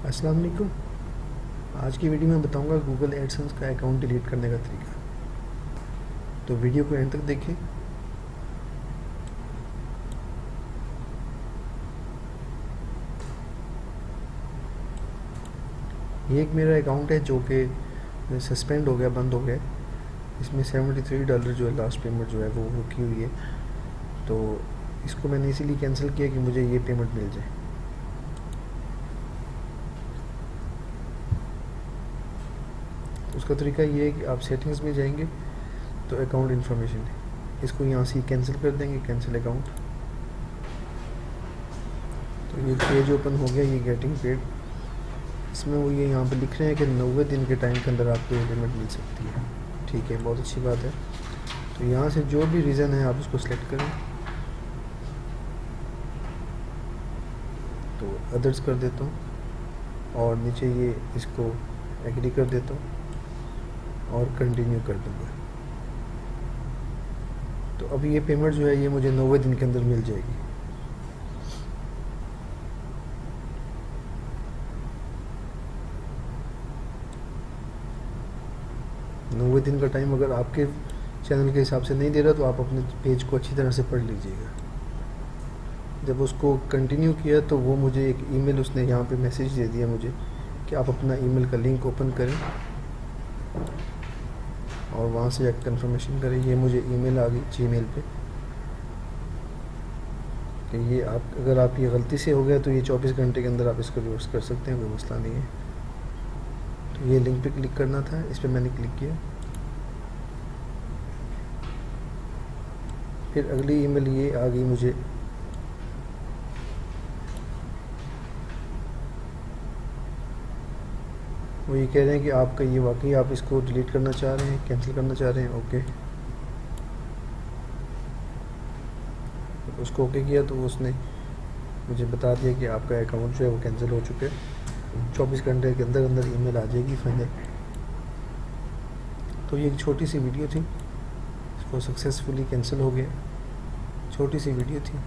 अस्सलाम वालेकुम। आज की वीडियो में बताऊंगा गूगल एडसेंस का अकाउंट डिलीट करने का तरीका। तो वीडियो को एंड तक देखें। ये एक मेरा अकाउंट है जो कि सस्पेंड हो गया, बंद हो गया। इसमें $73 जो है लास्ट पेमेंट जो है वो रुकी हुई है। तो इसको मैंने इसीलिए कैंसिल किया कि मुझे ये पेमेंट मिल जाए। तो उसका तरीका ये है कि आप सेटिंग्स में जाएंगे तो अकाउंट इन्फॉर्मेशन है, इसको यहाँ से कैंसिल कर देंगे, कैंसिल अकाउंट। तो ये पेज ओपन हो गया, ये गेटिंग पेड। इसमें वो ये यहाँ पे लिख रहे हैं कि 90 दिन के टाइम के अंदर आपको ये पेमेंट मिल सकती है। ठीक है, बहुत अच्छी बात है। तो यहाँ से जो भी रीज़न है आप उसको सिलेक्ट करें। तो अदर्स कर देता हूँ और नीचे ये इसको एग्री कर देता हूँ और कंटिन्यू कर दूँगा। तो अभी ये पेमेंट जो है ये मुझे 90 दिन के अंदर मिल जाएगी। नब्बे दिन का टाइम अगर आपके चैनल के हिसाब से नहीं दे रहा तो आप अपने पेज को अच्छी तरह से पढ़ लीजिएगा। जब उसको कंटिन्यू किया तो वो मुझे एक ईमेल, उसने यहाँ पे मैसेज दे दिया मुझे कि आप अपना ईमेल का लिंक ओपन करें और वहाँ से जाकर कंफर्मेशन करें। ये मुझे ईमेल आ गई जीमेल पे कि ये आप, अगर आप ये गलती से हो गया तो ये 24 घंटे के अंदर आप इसको रिवर्स कर सकते हैं, कोई मसला नहीं है। तो ये लिंक पे क्लिक करना था, इस पर मैंने क्लिक किया। फिर अगली ईमेल ये आ गई मुझे, वो ये कह रहे हैं कि आपका ये वाकई आप इसको डिलीट करना चाह रहे हैं, कैंसिल करना चाह रहे हैं। ओके, उसको ओके किया तो उसने मुझे बता दिया कि आपका अकाउंट जो है वो कैंसिल हो चुका है, 24 घंटे के अंदर अंदर ईमेल आ जाएगी फाइनल। तो ये एक छोटी सी वीडियो थी, इसको सक्सेसफुली कैंसिल हो गया। छोटी सी वीडियो थी।